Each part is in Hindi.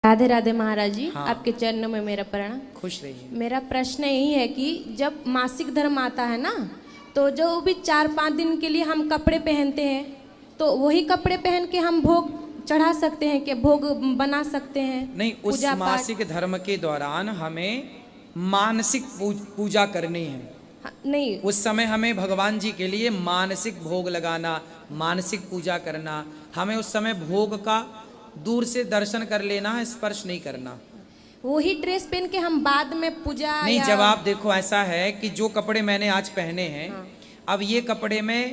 राधे राधे महाराज जी। हाँ। आपके चरणों में मेरा प्रणाम। खुश रहिए। मेरा प्रश्न यही है कि जब मासिक धर्म आता है ना, तो जो भी 4-5 दिन के लिए हम कपड़े पहनते हैं, तो वही कपड़े पहन के हम भोग चढ़ा सकते हैं, कि भोग बना सकते हैं? नहीं, उस पूजा पाठ? मासिक धर्म के दौरान हमें मानसिक पूजा करनी है। हाँ, नहीं, उस समय हमें भगवान जी के लिए मानसिक भोग लगाना, मानसिक पूजा करना। हमें उस समय भोग का दूर से दर्शन कर लेना है, स्पर्श नहीं करना। वही ड्रेस पहन के हम बाद में पूजा नहीं, या... जब आप देखो, ऐसा है कि जो कपड़े मैंने आज पहने हैं, हाँ। अब ये कपड़े मैं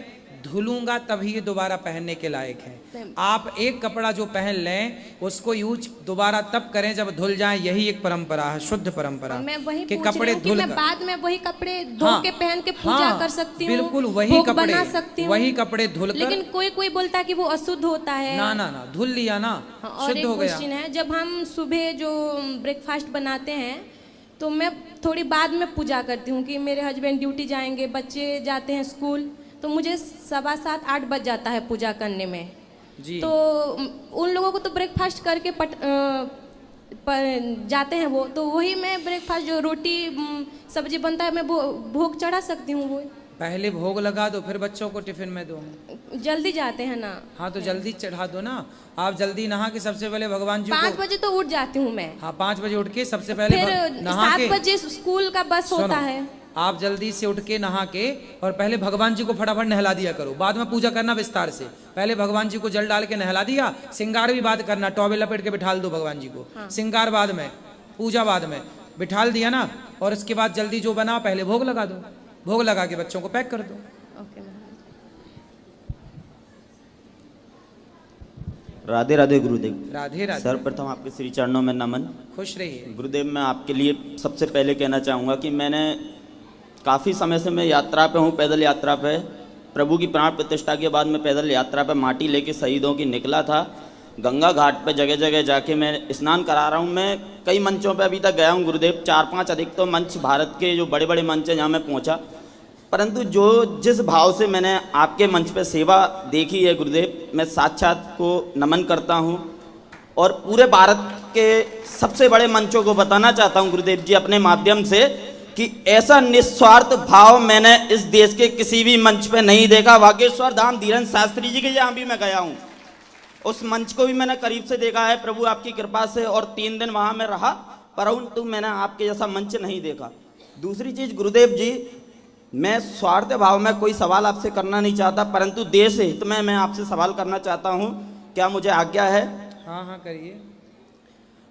धुलूंगा तभी ये दोबारा पहनने के लायक है। नहीं। आप एक कपड़ा जो पहन लें उसको यूज दोबारा तब करें जब धुल जाए। यही एक परंपरा है, शुद्ध परंपरा। मैं वही कि पूछ रही कपड़े हूँ कि धुल मैं कर, बाद में वही कपड़े धो हाँ, के पहन के पूजा हाँ, कर सकती हूँ, बिल्कुल वही भोग कपड़े, बना सकती हूँ। वही कपड़े धुल कर। लेकिन कोई कोई बोलता है कि वो अशुद्ध होता है। ना ना ना, धुल लिया ना, हाँ, और शुद्ध एक हो गया। क्वेश्चन है, जब हम सुबह जो ब्रेकफास्ट बनाते हैं, तो मैं थोड़ी बाद में पूजा करती हूँ कि मेरे हस्बैंड ड्यूटी जाएंगे, बच्चे जाते हैं स्कूल, तो मुझे 7:15-8 बज जाता है पूजा करने में जी। तो उन लोगों को तो ब्रेकफास्ट करके जाते हैं वो, तो वही मैं ब्रेकफास्ट जो रोटी सब्जी बनता है, मैं भोग चढ़ा सकती हूँ। वो पहले भोग लगा दो, फिर बच्चों को टिफिन में दो। जल्दी जाते हैं ना। हाँ, तो जल्दी चढ़ा दो ना। आप जल्दी नहा के सबसे पहले भगवान जी को 5 बजे तो उठ जाती हूँ मैं। हाँ, 5 बजे उठ के सबसे पहले फिर नहा 7 के, बजे स्कूल का बस होता है। आप जल्दी से उठ के नहा के और पहले भगवान जी को फटाफट नहला दिया करो। बाद में पूजा करना विस्तार से। पहले भगवान जी को जल डाल के नहला दिया, श्रृंगार भी बाद करना, टॉवेल लपेट के बिठाल दो भगवान जी को। हाँ। श्रृंगार बाद में, पूजा बाद में, बिठाल दिया ना, और उसके बाद जल्दी जो बना पहले भोग लगा दो। भोग लगा के बच्चों को पैक कर दो। ओके महाराज। राधे राधे गुरुदेव। राधे राधे। सर्वप्रथम आपके श्री चरणों में नमन। खुश रहिए। गुरुदेव, मैं आपके लिए सबसे पहले कहना चाहूँगा कि मैंने काफ़ी समय से मैं यात्रा पे हूँ, पैदल यात्रा पे। प्रभु की प्राण प्रतिष्ठा के बाद मैं पैदल यात्रा पे माटी लेके शहीदों की निकला था। गंगा घाट पे जगह जगह जाके मैं स्नान करा रहा हूँ। मैं कई मंचों पे अभी तक गया हूँ गुरुदेव, 4-5 अधिक तो मंच भारत के जो बड़े बड़े मंच हैं जहाँ मैं पहुँचा, परंतु जिस भाव से मैंने आपके मंच पे सेवा देखी है गुरुदेव, मैं साक्षात को नमन करता हूँ और पूरे भारत के सबसे बड़े मंचों को बताना चाहता हूँ गुरुदेव जी अपने माध्यम से कि ऐसा निस्वार्थ भाव मैंने इस देश के किसी भी मंच पे नहीं देखा। बागेश्वर धाम धीरेन्द्र शास्त्री जी के यहाँ भी मैं गया हूँ, उस मंच को भी मैंने करीब से देखा है प्रभु आपकी कृपा से, और 3 दिन वहाँ मैं रहा, परंतु मैंने आपके जैसा मंच नहीं देखा। दूसरी चीज़ गुरुदेव जी, मैं स्वार्थ भाव में कोई सवाल आपसे करना नहीं चाहता, परंतु देश हित में मैं आपसे सवाल करना चाहता हूँ, क्या मुझे आज्ञा है? हाँ हाँ, करिए।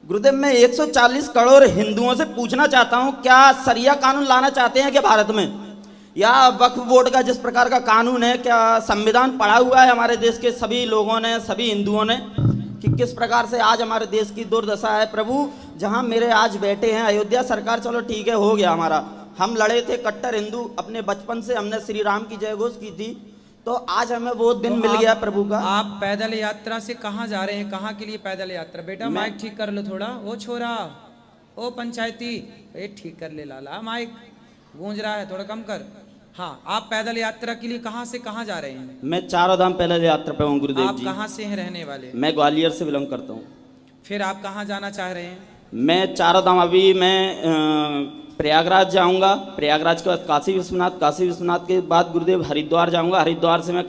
गुरुदेव, मैं 140 करोड़ हिंदुओं से पूछना चाहता हूँ, क्या शरिया कानून लाना चाहते हैं क्या भारत में, या वक्फ बोर्ड का जिस प्रकार का कानून है, क्या संविधान पढ़ा हुआ है हमारे देश के सभी लोगों ने, सभी हिंदुओं ने, कि किस प्रकार से आज हमारे देश की दुर्दशा है? प्रभु, जहाँ मेरे आज बैठे हैं अयोध्या सरकार, चलो ठीक है, हो गया हमारा, हम लड़े थे कट्टर हिंदू, अपने बचपन से हमने श्री राम की जय घोष की थी, तो आज हमें वो दिन मिल गया प्रभु का। आप पैदल यात्रा से कहाँ जा रहे हैं? कहाँ के लिए पैदल यात्रा? बेटा माइक ठीक कर लो थोड़ा। ओ छोरा, ओ पंचायती, ये ठीक कर ले लाला, माइक गूंज रहा है, थोड़ा कम कर। हाँ, आप पैदल यात्रा के लिए कहाँ से कहाँ जा रहे हैं? मैं 4 धाम पैदल यात्रा पे हूँ गुरुदेव आप जी। कहाँ से हैं रहने वाले? मैं ग्वालियर से बिलोंग करता हूँ। फिर आप कहाँ जाना चाह रहे हैं? मैं 4 धाम, अभी मैं प्रयागराज जाऊंगा, प्रयागराज के बाद काशी विश्वनाथ, काशी विश्वनाथ के बाद गुरुदेव हरिद्वार जाऊंगा, हरिद्वार से मैं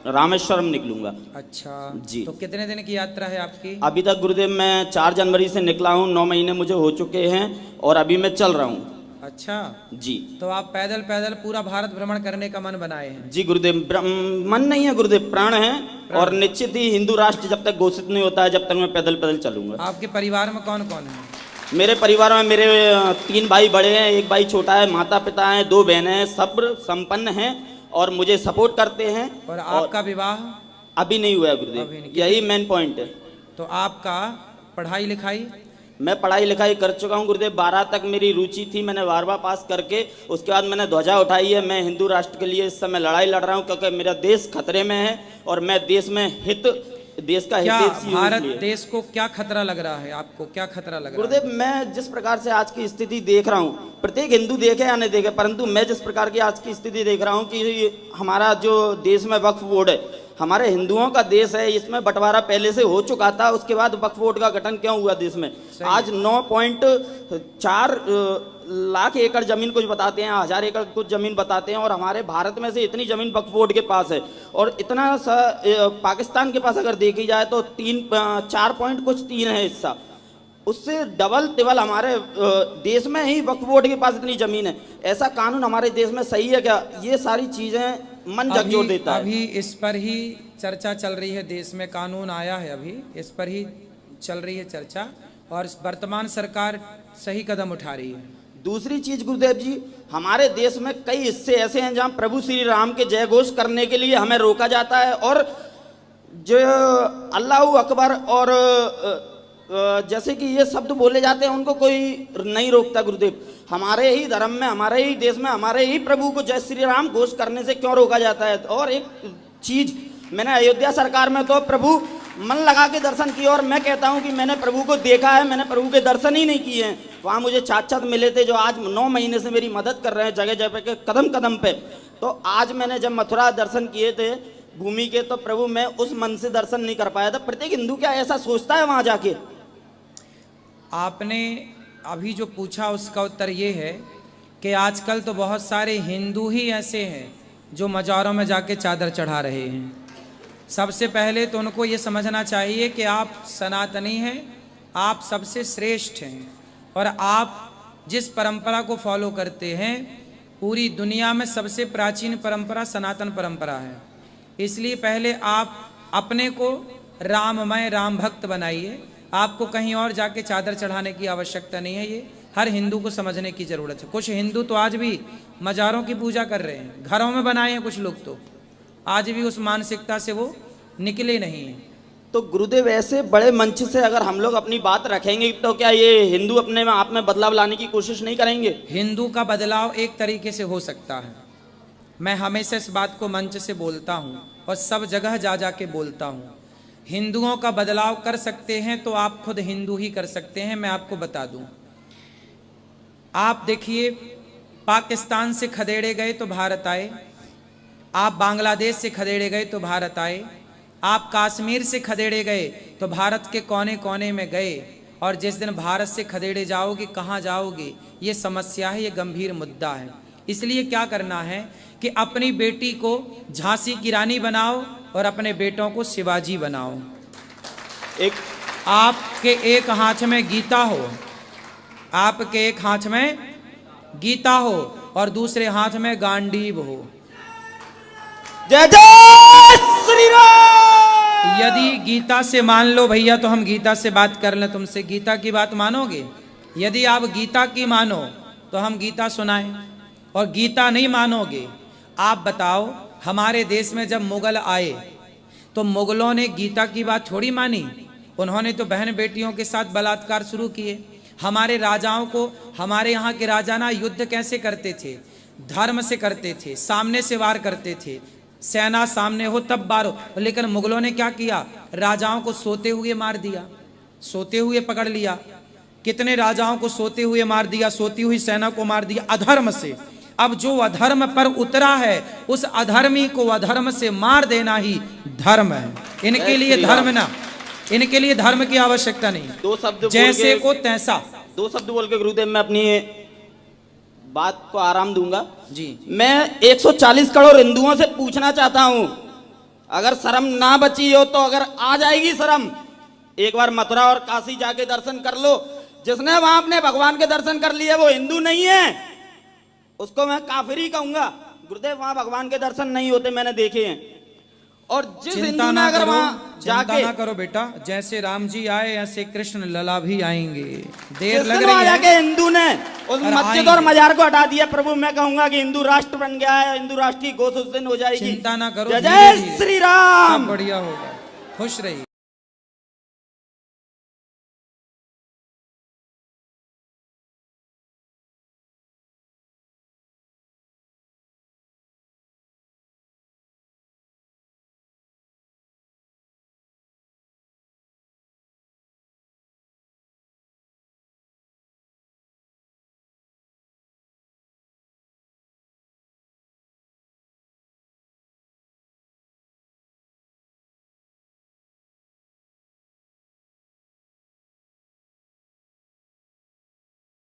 रामेश्वरम निकलूंगा। अच्छा जी। तो कितने दिन की यात्रा है आपकी? अभी तक गुरुदेव मैं 4 जनवरी से निकला हूँ, 9 महीने मुझे हो चुके हैं और अभी मैं चल रहा हूँ। अच्छा जी। तो आप पैदल पैदल पूरा भारत भ्रमण करने का मन बनाए हैं? जी गुरुदेव, मन नहीं है गुरुदेव, प्राण है, और निश्चित ही हिंदू राष्ट्र जब तक घोषित नहीं होता है जब तक मैं पैदल पैदल चलूंगा। आपके परिवार में कौन कौन है? मेरे परिवार में मेरे 3 भाई बड़े हैं, 1 भाई छोटा है, माता पिता हैं, 2 बहनें हैं, सब संपन्न हैं और मुझे सपोर्ट करते हैं। और आपका विवाह अभी नहीं हुआ है अभी गुरुदेव, नहीं। यही मेन पॉइंट है। तो आपका पढ़ाई लिखाई? मैं पढ़ाई लिखाई कर चुका हूँ गुरुदेव, 12 तक मेरी रुचि थी, मैंने 12वां पास करके उसके बाद मैंने ध्वजा उठाई है। मैं हिंदू राष्ट्र के लिए इस समय लड़ाई लड़ रहा हूँ क्योंकि मेरा देश खतरे में है और मैं देश में देश का क्या हितैषी हूं भारत इसलिए। देश को क्या खतरा लग रहा है? आपको क्या खतरा लग रहा है? गुरुदेव, मैं जिस प्रकार से आज की स्थिति देख रहा हूँ, प्रत्येक हिंदू देखे या नहीं देखे, परंतु मैं जिस प्रकार की आज की स्थिति देख रहा हूँ कि हमारा जो देश में वक्फ बोर्ड है, हमारे हिंदुओं का देश है, इसमें बंटवारा पहले से हो चुका था, उसके बाद वक्फ बोर्ड का गठन क्यों हुआ देश में? आज 9.4 लाख एकड़ जमीन कुछ बताते हैं, 1000 एकड़ कुछ जमीन बताते हैं, और हमारे भारत में से इतनी जमीन वक्फ बोर्ड के पास है, और इतना सा पाकिस्तान के पास अगर देखी जाए तो 4.3 है हिस्सा, उससे डबल टिबल हमारे देश में ही वक्फ बोर्ड के पास इतनी जमीन है। ऐसा कानून हमारे देश में सही है क्या? ये सारी चीजें मन झकझोर देता है। अभी इस पर ही चर्चा चल रही है, देश में कानून आया है, अभी इस पर ही चल रही है चर्चा, और वर्तमान सरकार सही कदम उठा रही है। दूसरी चीज गुरुदेव जी, हमारे देश में कई हिस्से ऐसे हैं जहां प्रभु श्री राम के जय घोष करने के लिए हमें रोका जाता है, और जो अल्लाह अकबर और जैसे कि ये शब्द बोले जाते हैं उनको कोई नहीं रोकता। गुरुदेव, हमारे ही धर्म में, हमारे ही देश में, हमारे ही प्रभु को जय श्री राम घोष करने से क्यों रोका जाता है? और एक चीज, मैंने अयोध्या सरकार में तो प्रभु मन लगा के दर्शन किए, और मैं कहता हूं कि मैंने प्रभु को देखा है, मैंने प्रभु के दर्शन ही नहीं किए हैं। वहां मुझे साक्षात मिले थे, जो आज 9 महीने से मेरी मदद कर रहे हैं जगह जगह के कदम कदम पे। तो आज मैंने जब मथुरा दर्शन किए थे भूमि के, तो प्रभु मैं उस मन से दर्शन नहीं कर पाया था। प्रत्येक हिंदू क्या ऐसा सोचता है वहां जाके? आपने अभी जो पूछा उसका उत्तर ये है कि आजकल तो बहुत सारे हिंदू ही ऐसे हैं जो मज़ारों में जाके चादर चढ़ा रहे हैं। सबसे पहले तो उनको ये समझना चाहिए कि आप सनातनी हैं, आप सबसे श्रेष्ठ हैं, और आप जिस परंपरा को फॉलो करते हैं, पूरी दुनिया में सबसे प्राचीन परंपरा सनातन परंपरा है। इसलिए पहले आप अपने को राममय, राम भक्त बनाइए। आपको कहीं और जाके चादर चढ़ाने की आवश्यकता नहीं है, ये हर हिंदू को समझने की ज़रूरत है। कुछ हिंदू तो आज भी मज़ारों की पूजा कर रहे हैं, घरों में बनाए हैं कुछ लोग, तो आज भी उस मानसिकता से वो निकले नहीं हैं। तो गुरुदेव, ऐसे बड़े मंच से अगर हम लोग अपनी बात रखेंगे तो क्या ये हिंदू अपने में आप में बदलाव लाने की कोशिश नहीं करेंगे? हिंदू का बदलाव एक तरीके से हो सकता है। मैं हमेशा इस बात को मंच से बोलता हूँ और सब जगह जा जा के बोलता हूँ। हिंदुओं का बदलाव कर सकते हैं तो आप खुद हिंदू ही कर सकते हैं। मैं आपको बता दूं, आप देखिए, पाकिस्तान से खदेड़े गए तो भारत आए, आप बांग्लादेश से खदेड़े गए तो भारत आए, आप कश्मीर से खदेड़े गए तो भारत के कोने कोने में गए, और जिस दिन भारत से खदेड़े जाओगे कहाँ जाओगे, ये समस्या है, ये गंभीर मुद्दा है। इसलिए क्या करना है कि अपनी बेटी को झांसी की रानी बनाओ और अपने बेटों को शिवाजी बनाओ। एक आपके एक हाथ में गीता हो, आपके एक हाथ में गीता हो और दूसरे हाथ में गांडीव हो। जय जय श्री राम। यदि गीता से मान लो भैया तो हम गीता से बात कर लें तुमसे, गीता की बात मानोगे? यदि आप गीता की मानो तो हम गीता सुनाएं, और गीता नहीं मानोगे, आप बताओ, हमारे देश में जब मुगल आए तो मुगलों ने गीता की बात थोड़ी मानी, उन्होंने तो बहन बेटियों के साथ बलात्कार शुरू किए। हमारे राजाओं को, हमारे यहाँ के राजा ना युद्ध कैसे करते थे? धर्म से करते थे, सामने से वार करते थे, सेना सामने हो तब वार हो। लेकिन मुगलों ने क्या किया? राजाओं को सोते हुए मार दिया, सोते हुए पकड़ लिया। कितने राजाओं को सोते हुए मार दिया, सोती हुई सेना को मार दिया, अधर्म से। अब जो अधर्म पर उतरा है उस अधर्मी को अधर्म से मार देना ही धर्म है। इनके लिए धर्म ना, इनके लिए धर्म की आवश्यकता नहीं। दो शब्द जैसे को तैसा। 2 शब्द बोल के गुरुदेव मैं अपनी बात को आराम दूंगा जी। मैं 140 करोड़ हिंदुओं से पूछना चाहता हूं, अगर शर्म ना बची हो तो अगर आ जाएगी शर्म, एक बार मथुरा और काशी जाके दर्शन कर लो। जिसने वहां अपने भगवान के दर्शन कर लिए वो हिंदू नहीं है, उसको मैं काफिर ही कहूंगा। गुरुदेव, वहां भगवान के दर्शन नहीं होते, मैंने देखे हैं। और जिस हिंदू ने अगर वहां जाके, ना करो बेटा, जैसे राम जी आए ऐसे कृष्ण लला भी आएंगे। देर लग रही है। जाके हिंदू ने उस मस्जिद और मजार को हटा दिया। प्रभु, मैं कहूंगा कि हिंदू राष्ट्र बन गया है, हिंदू राष्ट्र की घोष उस दिन हो जाएगी। चिंता ना करो, जय श्री राम। बढ़िया होगा, खुश रहिए।